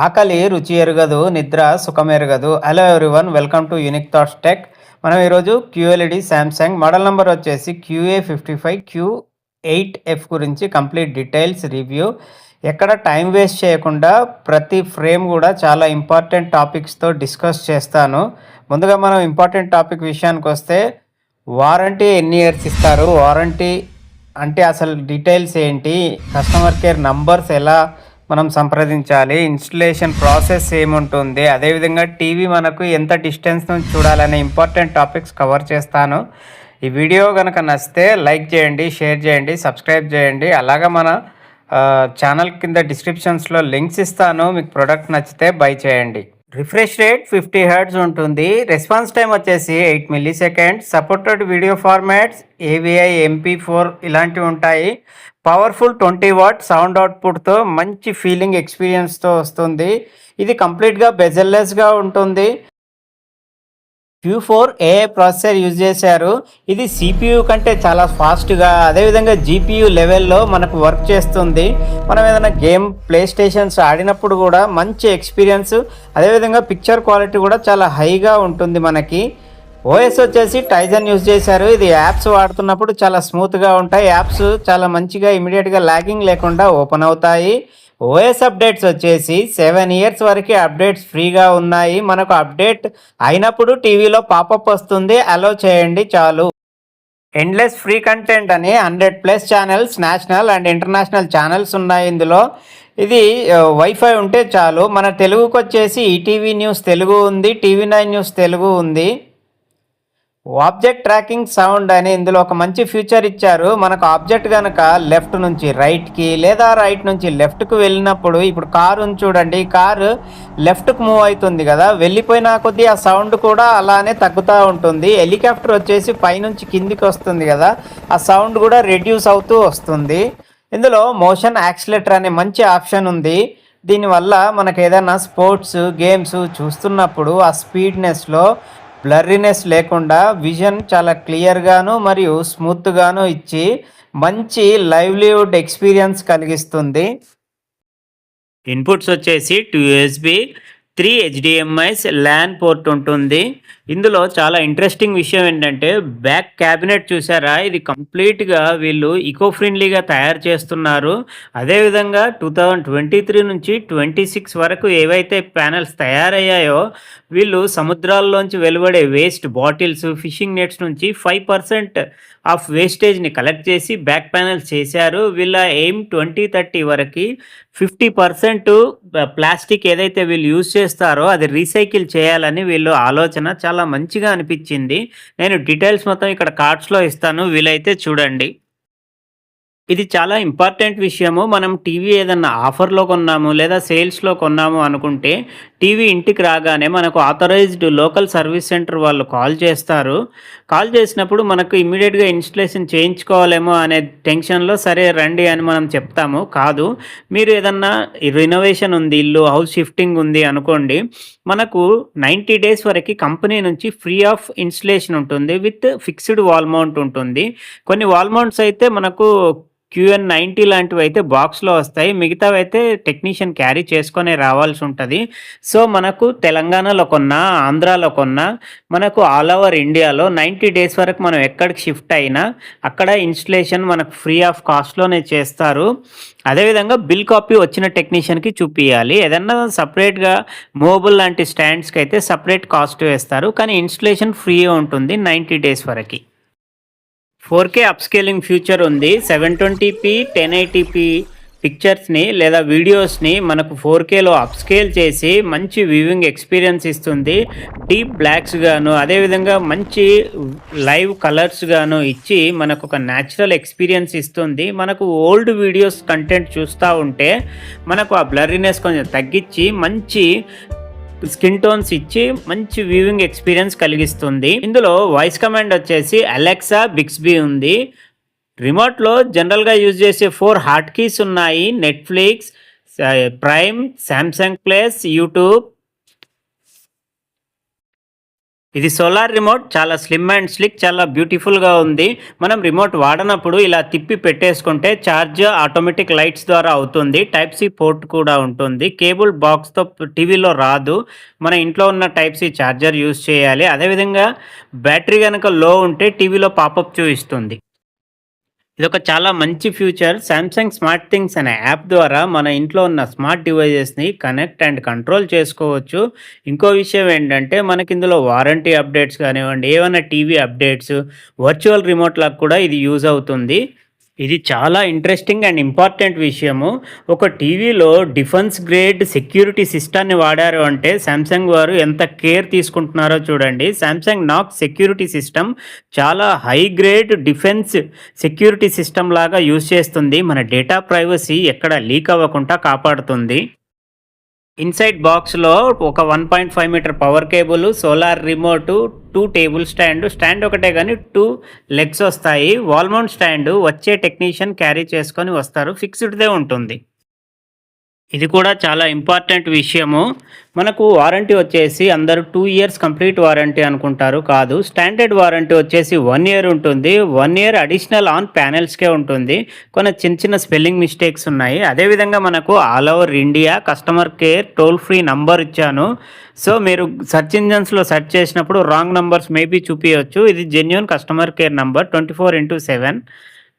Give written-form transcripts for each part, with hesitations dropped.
ఆకలి రుచి ఎరుగదు, నిద్ర సుఖమెరుగదు. Hello everyone, welcome to unique thoughts tech. మనం ఈరోజు క్యూఎల్ఈడి శాంసంగ్ మోడల్ నెంబర్ వచ్చేసి QA55 Q8F గురించి కంప్లీట్ డీటెయిల్స్ రివ్యూ. ఎక్కడ టైం వేస్ట్ చేయకుండా ప్రతి ఫ్రేమ్ కూడా చాలా ఇంపార్టెంట్ టాపిక్స్తో డిస్కస్ చేస్తాను. ముందుగా మనం ఇంపార్టెంట్ టాపిక్ విషయానికి వస్తే, వారంటీ ఎన్ని ఇయర్స్ ఇస్తారు, వారంటీ అంటే అసలు డీటెయిల్స్ ఏంటి, కస్టమర్ కేర్ నంబర్స్ ఎలా మనం సంప్రదించాలి, ఇన్స్టలేషన్ ప్రాసెస్ ఏముంటుంది, అదేవిధంగా టీవీ మనకు ఎంత డిస్టెన్స్ నుంచి చూడాలనే ఇంపార్టెంట్ టాపిక్స్ కవర్ చేస్తాను. ఈ వీడియో కనుక నచ్చితే లైక్ చేయండి, షేర్ చేయండి, సబ్స్క్రైబ్ చేయండి. అలాగా మన ఛానల్ కింద డిస్క్రిప్షన్స్లో లింక్స్ ఇస్తాను, మీకు ప్రోడక్ట్ నచ్చితే బై చేయండి. రిఫ్రెష్ రేట్ 50 హెర్ట్జ్ ఉంటుంది. రెస్పాన్స్ టైం వచ్చేసి 8 milli seconds. Supported video formats AVI, MP4 ఇలాంటివి ఉంటాయి. పవర్ఫుల్ 20 వాట్ సౌండ్ అవుట్పుట్తో మంచి ఫీలింగ్ ఎక్స్పీరియన్స్తో వస్తుంది. ఇది కంప్లీట్గా బెజల్లెస్గా ఉంటుంది. Q4 AI ప్రాసెసర్ యూజ్ చేశారు. ఇది CPU కంటే చాలా ఫాస్ట్గా, అదేవిధంగా GPU లెవెల్లో మనకు వర్క్ చేస్తుంది. మనం ఏదైనా గేమ్ ప్లే స్టేషన్స్ ఆడినప్పుడు కూడా మంచి ఎక్స్పీరియన్స్, అదేవిధంగా పిక్చర్ క్వాలిటీ కూడా చాలా హైగా ఉంటుంది మనకి. OS వచ్చేసి టైజన్ యూజ్ చేశారు. ఇది యాప్స్ వాడుతున్నప్పుడు చాలా స్మూత్గా ఉంటాయి. యాప్స్ చాలా మంచిగా ఇమీడియట్గా ల్యాగింగ్ లేకుండా ఓపెన్ అవుతాయి. OS అప్డేట్స్ వచ్చేసి 7 ఇయర్స్ వరకు అప్డేట్స్ ఫ్రీగా ఉన్నాయి. మనకు అప్డేట్ అయినప్పుడు టీవీలో పాపప్ వస్తుంది, అలో చేయండి చాలు. ఎండ్లెస్ ఫ్రీ కంటెంట్ అని 100+ channels, national and international channels ఉన్నాయి ఇందులో. ఇది వైఫై ఉంటే చాలు. మన తెలుగుకి వచ్చేసి ఈటీవీ న్యూస్ తెలుగు ఉంది, TV9 న్యూస్ తెలుగు ఉంది. ఆబ్జెక్ట్ ట్రాకింగ్ సౌండ్ అని ఇందులో ఒక మంచి ఫీచర్ ఇచ్చారు. మనకు ఆబ్జెక్ట్ కనుక లెఫ్ట్ నుంచి రైట్కి లేదా రైట్ నుంచి లెఫ్ట్కి వెళ్ళినప్పుడు, ఇప్పుడు కారు ఉంది చూడండి, కారు లెఫ్ట్కి మూవ్ అవుతుంది కదా, వెళ్ళిపోయిన కొద్దీ ఆ సౌండ్ కూడా అలానే తగ్గుతూ ఉంటుంది. హెలికాప్టర్ వచ్చేసి పైనుంచి కిందికి వస్తుంది కదా, ఆ సౌండ్ కూడా రెడ్యూస్ అవుతూ వస్తుంది. ఇందులో మోషన్ యాక్సిలేటర్ అనే మంచి ఆప్షన్ ఉంది. దీనివల్ల మనకు ఏదైనా స్పోర్ట్స్ గేమ్స్ చూస్తున్నప్పుడు ఆ స్పీడ్నెస్లో బ్లర్రీనెస్ లేకుండా విజన్ చాలా క్లియర్గాను మరియు స్మూత్గాను ఇచ్చి మంచి లైవ్లీవుడ్ ఎక్స్పీరియన్స్ కలిగిస్తుంది. ఇన్పుట్స్ వచ్చేసి 2 USB, 3 HDMI, LAN పోర్ట్ ఉంటుంది. ఇందులో చాలా ఇంట్రెస్టింగ్ విషయం ఏంటంటే, బ్యాక్ క్యాబినెట్ చూసారా, ఇది కంప్లీట్గా వీళ్ళు ఈకో ఫ్రెండ్లీగా తయారు చేస్తున్నారు. అదేవిధంగా 2023 నుంచి 26 వరకు ఏవైతే ప్యానెల్స్ తయారయ్యాయో, వీళ్ళు సముద్రాల్లోంచి వెలువడే వేస్ట్ బాటిల్స్, ఫిషింగ్ నెట్స్ నుంచి 5% ఆఫ్ వేస్టేజ్ని కలెక్ట్ చేసి బ్యాక్ ప్యానెల్స్ చేశారు. వీళ్ళ ఎయిమ్ 2030 వరకు 50% ప్లాస్టిక్ ఏదైతే వీళ్ళు యూజ్ చేస్తారో అది రీసైకిల్ చేయాలని వీళ్ళు ఆలోచన చాలా మంచిగా అనిపించింది. నేను డీటెయిల్స్ మొత్తం ఇక్కడ కార్డ్స్లో ఇస్తాను, వీలైతే చూడండి. ఇది చాలా ఇంపార్టెంట్ విషయము. మనం టీవీ ఏదన్నా ఆఫర్లో కొన్నాము లేదా సేల్స్లో కొన్నాము అనుకుంటే, టీవీ ఇంటికి రాగానే మనకు ఆథరైజ్డ్ లోకల్ సర్వీస్ సెంటర్ వాళ్ళు కాల్ చేస్తారు. కాల్ చేసినప్పుడు మనకు ఇమ్మీడియట్గా ఇన్స్టలేషన్ చేయించుకోవాలేమో అనే టెన్షన్లో సరే రండి అని మనం చెప్తాము. కాదు, మీరు ఏదన్నా రినోవేషన్ ఉంది, ఇల్లు హౌస్ షిఫ్టింగ్ ఉంది అనుకోండి, మనకు 90 డేస్ వరకు కంపెనీ నుంచి ఫ్రీ ఆఫ్ ఇన్స్టలేషన్ ఉంటుంది, విత్ ఫిక్స్డ్ వాల్ మౌంట్ ఉంటుంది. కొన్ని వాల్ మౌంట్స్ అయితే మనకు QN90 లాంటివి అయితే బాక్స్లో వస్తాయి, మిగతావి అయితే టెక్నీషియన్ క్యారీ చేసుకొని రావాల్సి ఉంటుంది. సో మనకు తెలంగాణలో కొన్నా, ఆంధ్రాలో కొన్నా, మనకు ఆల్ ఓవర్ ఇండియాలో 90 డేస్ వరకు మనం ఎక్కడికి షిఫ్ట్ అయినా అక్కడ ఇన్స్టలేషన్ మనకు ఫ్రీ ఆఫ్ కాస్ట్లోనే చేస్తారు. అదేవిధంగా బిల్ కాపీ వచ్చిన టెక్నీషియన్కి చూపించాలి. ఏదన్నా సపరేట్గా మూవబుల్ లాంటి స్టాండ్స్కి అయితే సపరేట్ కాస్ట్ వేస్తారు, కానీ ఇన్స్టలేషన్ ఫ్రీ ఉంటుంది 90 డేస్ వరకు. 4K అప్స్కేలింగ్ ఫ్యూచర్ ఉంది. 720p 1080p పిక్చర్స్ని లేదా వీడియోస్ని మనకు 4Kలో అప్స్కేల్ చేసి మంచి వ్యూవింగ్ ఎక్స్పీరియన్స్ ఇస్తుంది. డీప్ బ్లాక్స్ గాను, అదేవిధంగా మంచి లైవ్ కలర్స్ గాను ఇచ్చి మనకు ఒక న్యాచురల్ ఎక్స్పీరియన్స్ ఇస్తుంది. మనకు ఓల్డ్ వీడియోస్ కంటెంట్ చూస్తూ ఉంటే మనకు ఆ బ్లర్రీనెస్ కొంచెం తగ్గించి మంచి స్కిన్ టోన్స్ ఇచ్చి మంచి వ్యూవింగ్ ఎక్స్పీరియన్స్ కలిగిస్తుంది. ఇందులో వాయిస్ కమాండ్ వచ్చేసి అలెక్సా, బిక్స్బీ ఉంది. రిమోట్లో జనరల్గా యూజ్ చేసే 4 హాట్ కీస్ ఉన్నాయి: Netflix, prime, Samsung plus, YouTube. ఇది సోలార్ రిమోట్ చాలా స్లిమ్ అండ్ స్లిక్, చాలా బ్యూటిఫుల్‌గా ఉంది. మనం రిమోట్ వాడనప్పుడు ఇలా తిప్పి పెట్టేసుకుంటే ఛార్జ్ ఆటోమేటిక్ లైట్స్ ద్వారా అవుతుంది. టైప్ సి పోర్ట్ కూడా ఉంటుంది. కేబుల్ బాక్స్‌తో టీవీలో రాదు. మన ఇంట్లో ఉన్న టైప్ సి ఛార్జర్ యూజ్ చేయాలి. అదేవిధంగా బ్యాటరీ గనక లో ఉంటే టీవీలో పాపప్ చూయిస్తుంది. ఇదొక చాలా మంచి ఫ్యూచర్. సామ్‌సంగ్ స్మార్ట్ థింగ్స్ అనే యాప్ ద్వారా మన ఇంట్లో ఉన్న స్మార్ట్ డివైజెస్‌ని కనెక్ట్ అండ్ కంట్రోల్ చేసుకోవచ్చు. ఇంకో విషయం ఏంటంటే మనకిందులో వారంటీ అప్డేట్స్ కానివ్వండి, ఏవన్నా టీవీ అప్డేట్స్, వర్చువల్ రిమోట్‌లకు కూడా ఇది యూజ్ అవుతుంది. ఇది చాలా ఇంట్రెస్టింగ్ అండ్ ఇంపార్టెంట్ విషయము. ఒక టీవీలో డిఫెన్స్ గ్రేడ్ సెక్యూరిటీ సిస్టమ్‌ని వాడారు అంటే సామ్‌సంగ్ వారు ఎంత కేర్ తీసుకుంటున్నారో చూడండి. సామ్‌సంగ్ నాక్స్ సెక్యూరిటీ సిస్టమ్ చాలా high grade defence security system లాగా యూజ్ చేస్తుంది. మన డేటా ప్రైవసీ ఎక్కడ లీక్ అవ్వకుండా కాపాడుతుంది. ఇన్సైడ్ బాక్స్‌లో ఒక 1.5 meter power cable, solar remote, 2 table stand ఒకటే గానీ 2 లెగ్స్ వస్తాయి. వాల్ మౌంట్ స్టాండు వచ్చే టెక్నీషియన్ క్యారీ చేసుకొని వస్తారు. ఫిక్స్‌డ్‌దే ఉంటుంది. ఇది కూడా చాలా ఇంపార్టెంట్ విషయము. మనకు వారంటీ వచ్చేసి అందరూ 2 ఇయర్స్ కంప్లీట్ వారంటీ అనుకుంటారు. కాదు. స్టాండర్డ్ వారంటీ వచ్చేసి 1 ఇయర్ ఉంటుంది. 1 ఇయర్ అడిషనల్ ఆన్ ప్యానెల్స్‌కే ఉంటుంది. కొన్ని చిన్న చిన్న స్పెల్లింగ్ మిస్టేక్స్ ఉన్నాయి. అదేవిధంగా మనకు all over India customer care toll free number ఇచ్చాను. సో, మీరు సెర్చ్ ఇంజిన్స్‌లో సెర్చ్ చేసినప్పుడు రాంగ్ నంబర్స్ మేబీ చూపియొచ్చు. ఇది జెన్యూన్ కస్టమర్ కేర్ నంబర్ 24/7.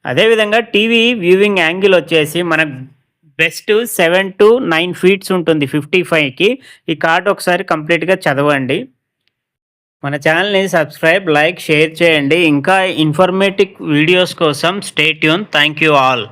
అదేవిధంగా టీవీ వ్యూవింగ్ యాంగిల్ వచ్చేసి మనకు బెస్ట్ 7-9 ఫీట్స్ ఉంటుంది 55కి. ఈ కార్డ్ ఒకసారి కంప్లీట్‌గా చదవండి. మన ఛానల్‌ని సబ్స్క్రైబ్, లైక్, షేర్ చేయండి. ఇంకా ఇన్ఫర్మేటివ్ వీడియోస్ కోసం stay tune. Thank you all.